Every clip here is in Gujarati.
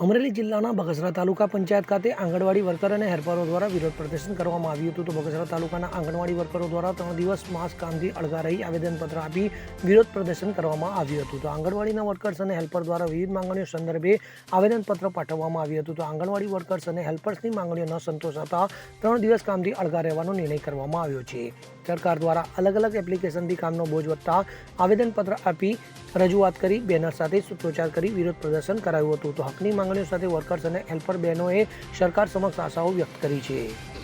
અમરેલી જિલ્લાના બગસરા તાલુકા પંચાયત ખાતે આંગણવાડી વર્કર અને હેલ્પરો દ્વારા વિરોધ પ્રદર્શન કરવામાં આવ્યું હતું. તો બગસરા તાલુકાના આંગણવાડી વર્કરો દ્વારા 3 દિવસ માસ કામથી અળગા રહી આવેદનપત્ર આપી વિરોધ પ્રદર્શન કરવામાં આવ્યું હતું. તો આંગણવાડીના વર્કર્સ અને હેલ્પર દ્વારા વિવિધ માંગણીઓ સંદર્ભે આવેદનપત્ર પાઠવવામાં આવ્યું હતું. તો આંગણવાડી વર્કર્સ અને હેલ્પર્સની માંગણીઓ ન સંતોષાતા 3 દિવસ કામથી અળગા રહેવાનો નિર્ણય કરવામાં આવ્યો છે. સરકાર દ્વારા અલગ અલગ એપ્લિકેશનથી કામનો બોજ વધતા આવેદનપત્ર આપી રજૂઆત કરી બેનર સાથે સૂત્રોચ્ચાર કરી વિરોધ પ્રદર્શન કરાયું હતું. તો હકની માંગણીઓ સાથે વર્કર્સ અને હેલ્પર બહેનોએ સરકાર સમક્ષ આશાઓ વ્યક્ત કરી છે.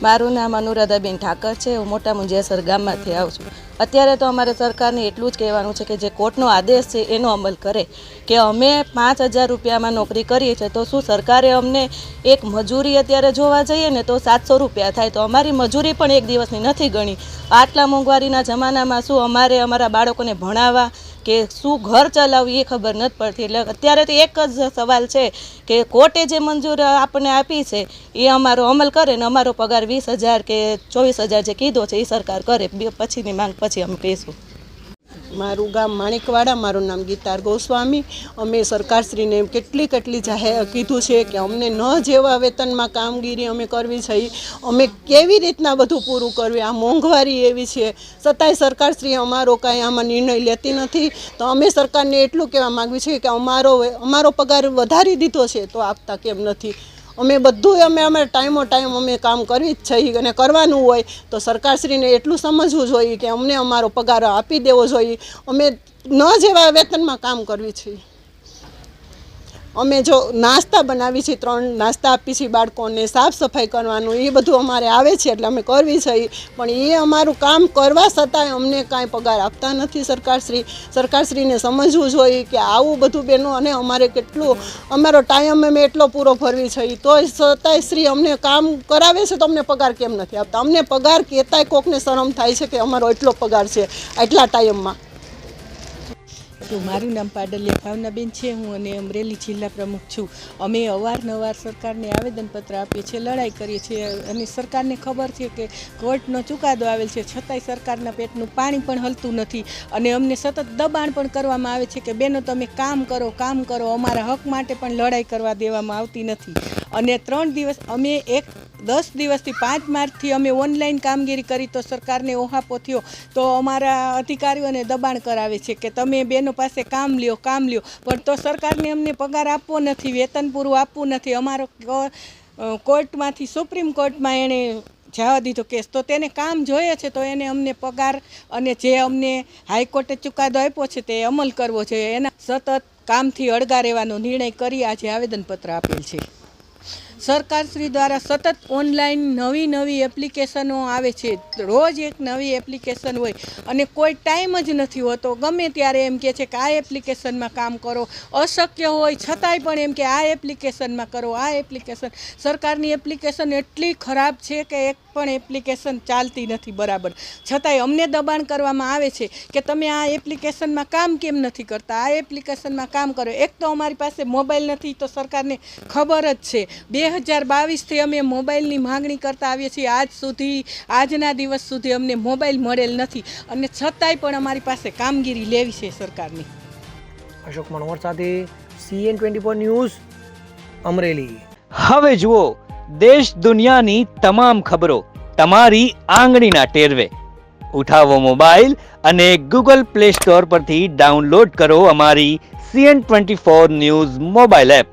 મારું નામ અનુરાધાબેન ઠાકર છે. હું મોટા મુંજિયાસર ગામમાંથી આવું છું. અત્યારે તો અમારે સરકારને એટલું જ કહેવાનું છે કે જે કોર્ટનો આદેશ છે એનો અમલ કરે, કે અમે 5,000 રૂપિયામાં નોકરી કરીએ છીએ તો શું સરકારે અમને એક મજૂરી અત્યારે જોવા જઈએ ને તો 700 રૂપિયા થાય, તો અમારી મજૂરી પણ એક દિવસની નથી ગણી. આટલા મોંઘવારીના જમાનામાં શું અમારે અમારા બાળકોને ભણાવવા કે શું ઘર ચલાવવું એ ખબર નથી પડતી. એટલે અત્યારે તો એક જ સવાલ છે કે કોર્ટે જે મંજૂર આપણને આપી છે એ અમારો અમલ કરે ને અમારો પગાર 20,000 કે 24,000 જે કીધો છે એ સરકાર કરે. પછીની માંગ પછી અમે કહીશું. મારું ગામ માણેકવાડા, મારું નામ ગીતાર ગોસ્વામી. અમે સરકારશ્રીને કેટલી જાહેર કીધું છે કે અમને ન જેવા વેતનમાં કામગીરી અમે કરવી છે, અમે કેવી રીતના બધું પૂરું કરવી. આ મોંઘવારી એવી છે છતાંય સરકારશ્રી અમારો કાંઈ આમાં નિર્ણય લેતી નથી. તો અમે સરકારને એટલું કહેવા માગવી છે કે અમારો પગાર વધારી દીધો છે તો આપતા કેમ નથી. અમે બધું અમે ટાઈમ અમે કામ કરવી જ છે અને કરવાનું હોય તો સરકારશ્રીને એટલું સમજવું જોઈએ કે અમને અમારો પગાર આપી દેવો જોઈએ. અમે ન જેવા વેતનમાં કામ કરવી છે. અમે જો નાસ્તા બનાવી છીએ, 3 નાસ્તા આપી છીએ બાળકોને, સાફ સફાઈ કરવાનું એ બધું અમારે આવે છે એટલે અમે કરવી છે. પણ એ અમારું કામ કરવા છતાંય અમને કાંઈ પગાર આપતા નથી સરકારશ્રીને સમજવું જોઈએ કે આવું બધું બેનો. અને અમારે કેટલું અમારો ટાઈમ અમે એટલો પૂરો ભરવી છે તો છતાંય શ્રી અમને કામ કરાવે છે તો અમને પગાર કેમ નથી આપતા. અમને પગાર કહેતાંય કોકને શરમ થાય છે કે અમારો એટલો પગાર છે આટલા ટાઈમમાં. મારું નામ પાડલિયા ભાવનાબેન છે. હું અને અમરેલી જિલ્લા પ્રમુખ છું. અમે અવારનવાર સરકારને આવેદનપત્ર આપીએ છીએ, લડાઈ કરીએ છીએ અને સરકારને ખબર છે કે કોર્ટનો ચુકાદો આવેલ છે છતાંય સરકારના પેટનું પાણી પણ હલતું નથી અને અમને સતત દબાણ પણ કરવામાં આવે છે કે બેનો તમે કામ કરો. અમારા હક માટે પણ લડાઈ કરવા દેવામાં આવતી નથી. અને 3 દિવસ અમે 10 દિવસથી 5 માર્ચથી અમે ઓનલાઈન કામગીરી કરી તો સરકારને ઓહાપો થયો તો અમારા અધિકારીઓને દબાણ કરાવે છે કે તમે બેનો પાસે કામ લ્યો. પણ તો સરકારને અમને પગાર આપવો નથી, વેતન પૂરું આપવું નથી. અમારો કોર્ટમાંથી સુપ્રીમ કોર્ટમાં એણે જવા દીધો કેસ, તો તેને કામ જોઈએ છે તો એને અમને પગાર અને જે અમને હાઈકોર્ટે ચુકાદો આપ્યો છે તે અમલ કરવો જોઈએ. એના સતત કામથી અળગા રહેવાનો નિર્ણય કરી આજે આવેદનપત્ર આપેલ છે. સરકારશ્રી દ્વારા સતત ઓનલાઈન નવી એપ્લિકેશનો આવે છે. રોજ એક નવી એપ્લિકેશન હોય અને કોઈ ટાઈમ જ નથી હોતો. ગમે ત્યારે એમ કહે છે કે આ એપ્લિકેશનમાં કામ કરો. અશક્ય હોય છતાંય પણ એમ કે આ એપ્લિકેશનમાં કરો. સરકારની એપ્લિકેશન એટલી ખરાબ છે કે એક પણ એપ્લિકેશન ચાલતી નથી બરાબર. છતાંય અમને દબાણ કરવામાં આવે છે કે તમે આ એપ્લિકેશનમાં કામ કેમ નથી કરતા, આ એપ્લિકેશનમાં કામ કરો. એક તો અમારી પાસે મોબાઈલ નથી તો સરકારને ખબર જ છે. 2022થી અમે મોબાઈલની માંગણી કરતા આવીએ છીએ. આજના દિવસ સુધી અમને મોબાઈલ મળેલ નથી અને છતાંય પણ અમારી પાસે કામગીરી લેવી છે સરકારની. અશોક મનોહર સાથે CN24 ન્યૂઝ અમરેલી. હવે જુઓ દેશ દુનિયાની તમામ ખબરો તમારી આંગળીના ટેરવે. ઉઠાવો મોબાઈલ અને Google Play Store પરથી ડાઉનલોડ કરો અમારી CN24 ન્યૂઝ મોબાઈલ એપ.